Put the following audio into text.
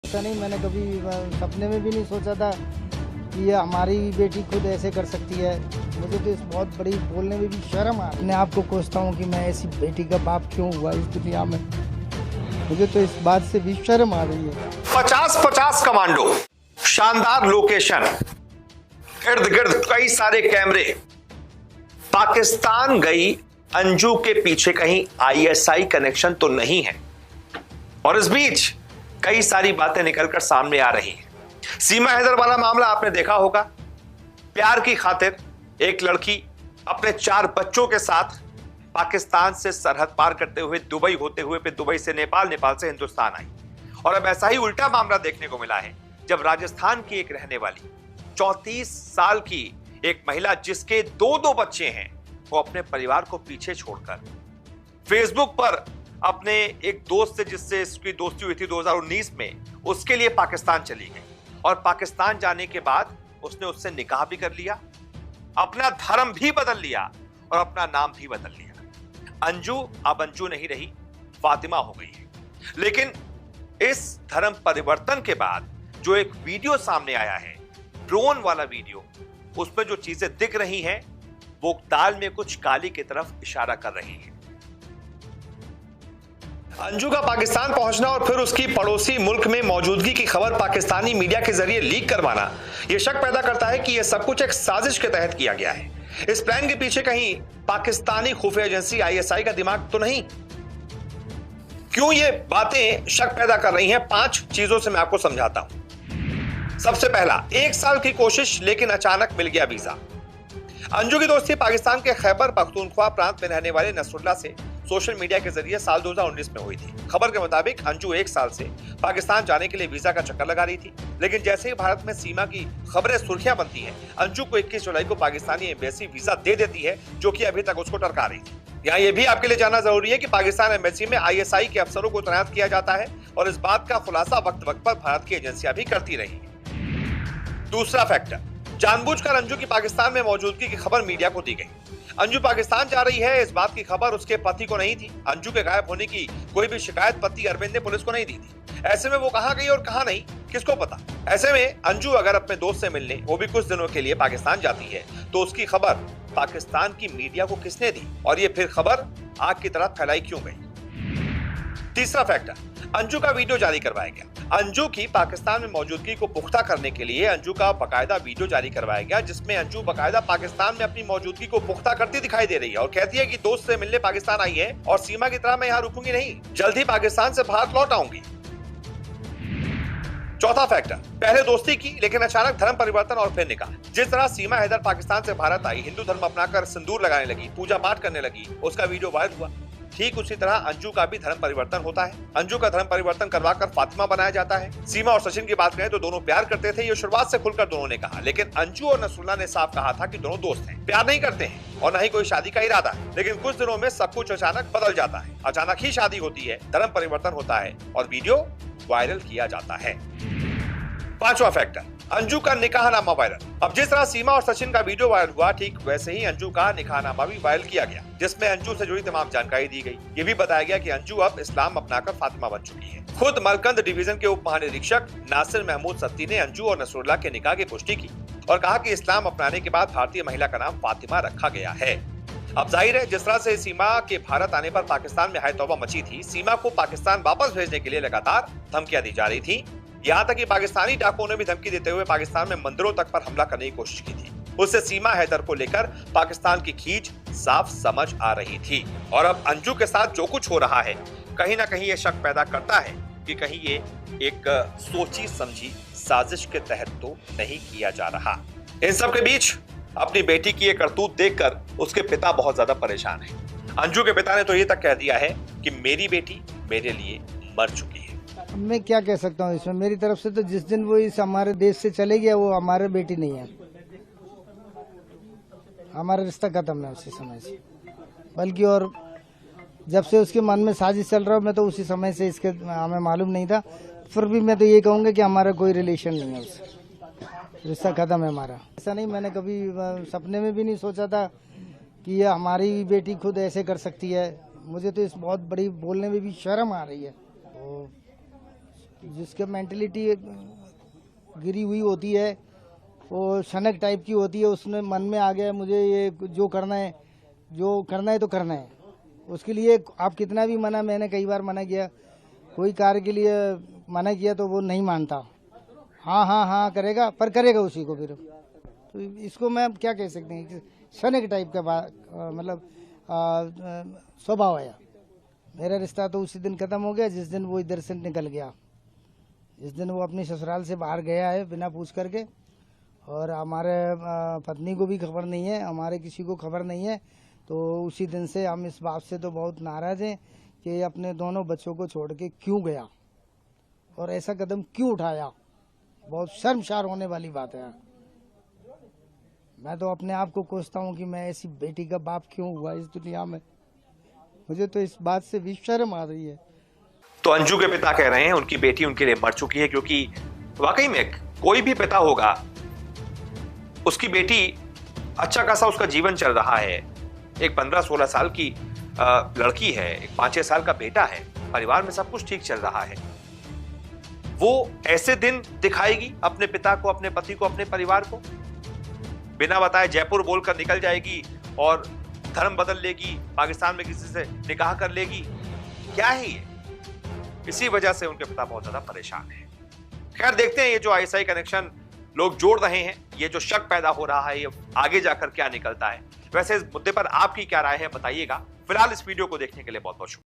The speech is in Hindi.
ऐसा नहीं, मैंने कभी सपने में भी नहीं सोचा था कि ये हमारी बेटी खुद ऐसे कर सकती है। मुझे तो इस बहुत बड़ी बोलने में भी शर्म आ रही है। अपने आप को कोसता हूँ कि मैं ऐसी बेटी का बाप क्यों हुआ इस दुनिया में। मुझे तो इस बात से भी शर्म आ रही है। 50-50 कमांडो, शानदार लोकेशन, इर्द गिर्द कई सारे कैमरे। पाकिस्तान गई अंजू के पीछे कहीं आईएसआई कनेक्शन तो नहीं है। और इस बीच कई सारी बातें निकलकर सामने आ रही हैं। सीमा हैदर वाला मामला आपने देखा होगा। प्यार की खातिर एक लड़की अपने 4 बच्चों के साथ पाकिस्तान से सरहद पार करते हुए दुबई होते हुए फिर दुबई से नेपाल, नेपाल से हिंदुस्तान आई। और अब ऐसा ही उल्टा मामला देखने को मिला है जब राजस्थान की एक रहने वाली 34 साल की एक महिला जिसके 2 बच्चे हैं, वो अपने परिवार को पीछे छोड़कर फेसबुक पर अपने एक दोस्त से जिससे इसकी दोस्ती हुई थी 2019 में, उसके लिए पाकिस्तान चली गई। और पाकिस्तान जाने के बाद उसने उससे निकाह भी कर लिया, अपना धर्म भी बदल लिया और अपना नाम भी बदल लिया। अंजू अब अंजू नहीं रही, फातिमा हो गई है। लेकिन इस धर्म परिवर्तन के बाद जो एक वीडियो सामने आया है, ड्रोन वाला वीडियो, उसमें जो चीजें दिख रही हैं वो दाल में कुछ काली की तरफ इशारा कर रही है। अंजू का पाकिस्तान पहुंचना और फिर उसकी पड़ोसी मुल्क में मौजूदगी की खबर पाकिस्तानी मीडिया के जरिए लीक करवाना यह शक पैदा करता है कि यह सब कुछ एक साजिश के तहत किया गया है। इस प्लान के पीछे कहीं पाकिस्तानी खुफिया एजेंसी आईएसआई का दिमाग तो नहीं? क्यों ये बातें शक पैदा कर रही हैं? 5 चीजों से मैं आपको समझाता हूं। सबसे पहला, 1 साल की कोशिश लेकिन अचानक मिल गया वीजा। अंजू की दोस्ती पाकिस्तान के खैबर पख्तूनख्वा प्रांत में रहने वाले नसरुल्लाह से सोशल मीडिया के जरिए साल 2019 में हुई थी। खबर के मुताबिक अंजू 1 साल से पाकिस्तान जाने के लिए वीजा का चक्कर लगा रही थी। लेकिन जैसे ही भारत में सीमा की खबरें सुर्खियां बनती हैं, अंजू को 21 जुलाई को पाकिस्तानी एम्बेसी वीजा दे देती है, जो कि अभी तक उसको टरका रही थी। यहाँ ये भी आपके लिए जानना जरूरी है कि पाकिस्तान एम्बेसी में आईएसआई के अफसरों को तैनात किया जाता है और इस बात का खुलासा वक्त वक्त पर भारत की एजेंसियां भी करती रही है। दूसरा फैक्टर, जानबूझकर अंजू की पाकिस्तान में मौजूदगी की खबर मीडिया को दी गई। अंजू पाकिस्तान जा रही है, इस बात की खबर उसके पति को नहीं थी। अंजू के गायब होने की कोई भी शिकायत पति अरविंद ने पुलिस को नहीं दी थी। ऐसे में वो कहां गई और कहां नहीं, किसको पता? ऐसे में अंजू अगर अपने दोस्त से मिलने, वो भी कुछ दिनों के लिए पाकिस्तान जाती है, तो उसकी खबर पाकिस्तान की मीडिया को किसने दी और ये फिर खबर आग की तरह फैलाई क्यों गई? तीसरा फैक्टर, अंजू का वीडियो जारी करवाया गया। अंजू की पाकिस्तान में मौजूदगी को पुख्ता करने के लिए अंजू का बकायदा वीडियो जारी करवाया गया, जिसमें अंजू बकायदा पाकिस्तान में अपनी मौजूदगी को पुख्ता करती दिखाई दे रही है और कहती है कि दोस्त से मिलने पाकिस्तान आई है और सीमा की तरह मैं यहाँ रुकूंगी नहीं, जल्द ही पाकिस्तान से भारत लौट आऊंगी। चौथा फैक्टर, पहले दोस्ती की लेकिन अचानक धर्म परिवर्तन और फिर निकाह। जिस तरह सीमा हैदर पाकिस्तान से भारत आई, हिंदू धर्म अपनाकर सिंदूर लगाने लगी, पूजा पाठ करने लगी, उसका वीडियो वायरल हुआ, ठीक उसी तरह अंजू का भी धर्म परिवर्तन होता है। अंजू का धर्म परिवर्तन करवाकर फातिमा बनाया जाता है। सीमा और सचिन की बात करें तो दोनों प्यार करते थे, ये शुरुआत से खुलकर दोनों ने कहा। लेकिन अंजू और नसरुल्लाह ने साफ कहा था कि दोनों दोस्त हैं, प्यार नहीं करते हैं और न ही कोई शादी का इरादा है। लेकिन कुछ दिनों में सब कुछ अचानक बदल जाता है। अचानक ही शादी होती है, धर्म परिवर्तन होता है और वीडियो वायरल किया जाता है। पांचवा फैक्टर, अंजू का निकाहनामा वायरल। अब जिस तरह सीमा और सचिन का वीडियो वायरल हुआ, ठीक वैसे ही अंजू का निकाहनामा भी वायरल किया गया, जिसमें अंजू से जुड़ी तमाम जानकारी दी गई। ये भी बताया गया कि अंजू अब इस्लाम अपनाकर फातिमा बन चुकी है। खुद मलकंद डिवीजन के उप महानिरीक्षक नासिर महमूद सत्ती ने अंजू और नसरुल्लाह के निकाह की पुष्टि की और कहा कि इस्लाम अपनाने के बाद भारतीय महिला का नाम फातिमा रखा गया है। अब जाहिर है, जिस तरह से सीमा के भारत आने पर पाकिस्तान में हाय तौबा मची थी, सीमा को पाकिस्तान वापस भेजने के लिए लगातार धमकियां दी जा रही थी। यहाँ तक कि पाकिस्तानी डाकुओं ने भी धमकी देते हुए पाकिस्तान में मंदिरों तक पर हमला करने की कोशिश की थी। उससे सीमा हैदर को लेकर पाकिस्तान की खींच साफ समझ आ रही थी। और अब अंजू के साथ जो कुछ हो रहा है, कहीं ना कहीं ये शक पैदा करता है कि कहीं ये एक सोची समझी साजिश के तहत तो नहीं किया जा रहा। इन सब के बीच अपनी बेटी की ये करतूत देखकर उसके पिता बहुत ज्यादा परेशान है। अंजू के पिता ने तो ये तक कह दिया है कि मेरी बेटी मेरे लिए मर चुकी है। मैं क्या कह सकता हूँ इसमें? मेरी तरफ से तो जिस दिन वो इस हमारे देश से चले गया, वो हमारे बेटी नहीं है। हमारा रिश्ता खत्म है उसी समय से। बल्कि और जब से उसके मन में साजिश चल रहा, मैं तो उसी समय से इसके हमें मालूम नहीं था। फिर भी मैं तो ये कहूँगा कि हमारा कोई रिलेशन नहीं है उससे, रिश्ता खत्म है हमारा। ऐसा नहीं, मैंने कभी सपने में भी नहीं सोचा था कि ये हमारी बेटी खुद ऐसे कर सकती है। मुझे तो इस बहुत बड़ी बोलने में भी शर्म आ रही है। जिसके मेंटलिटी गिरी हुई होती है, वो शनक टाइप की होती है, उसने मन में आ गया मुझे ये जो करना है तो करना है। उसके लिए आप कितना भी मना, मैंने कई बार मना किया, कोई कार्य के लिए मना किया तो वो नहीं मानता। हाँ करेगा, पर करेगा उसी को फिर। तो इसको मैं क्या कह सकते हैं, शनक टाइप का मतलब स्वभाव है। मेरा रिश्ता तो उसी दिन खत्म हो गया जिस दिन वो इधर से निकल गया, जिस दिन वो अपनी ससुराल से बाहर गया है बिना पूछ करके। और हमारे पत्नी को भी खबर नहीं है, हमारे किसी को खबर नहीं है। तो उसी दिन से हम इस बात से तो बहुत नाराज हैं कि अपने दोनों बच्चों को छोड़ के क्यों गया और ऐसा कदम क्यों उठाया। बहुत शर्मसार होने वाली बात है। मैं तो अपने आप को कोसता हूँ कि मैं ऐसी बेटी का बाप क्यों हुआ इस दुनिया में। मुझे तो इस बात से भी शर्म आ रही है। तो अंजू के पिता कह रहे हैं उनकी बेटी उनके लिए मर चुकी है, क्योंकि वाकई में कोई भी पिता होगा, उसकी बेटी अच्छा खासा उसका जीवन चल रहा है। एक 15-16 साल की लड़की है, एक 5-6 साल का बेटा है, परिवार में सब कुछ ठीक चल रहा है। वो ऐसे दिन दिखाएगी अपने पिता को, अपने पति को, अपने परिवार को, बिना बताए जयपुर बोलकर निकल जाएगी और धर्म बदल लेगी, पाकिस्तान में किसी से निकाह कर लेगी। क्या है ये? इसी वजह से उनके पिता बहुत ज्यादा परेशान है। खैर देखते हैं ये जो आईएसआई कनेक्शन लोग जोड़ रहे हैं, ये जो शक पैदा हो रहा है, ये आगे जाकर क्या निकलता है। वैसे इस मुद्दे पर आपकी क्या राय है बताइएगा। फिलहाल इस वीडियो को देखने के लिए बहुत बहुत शुक्रिया।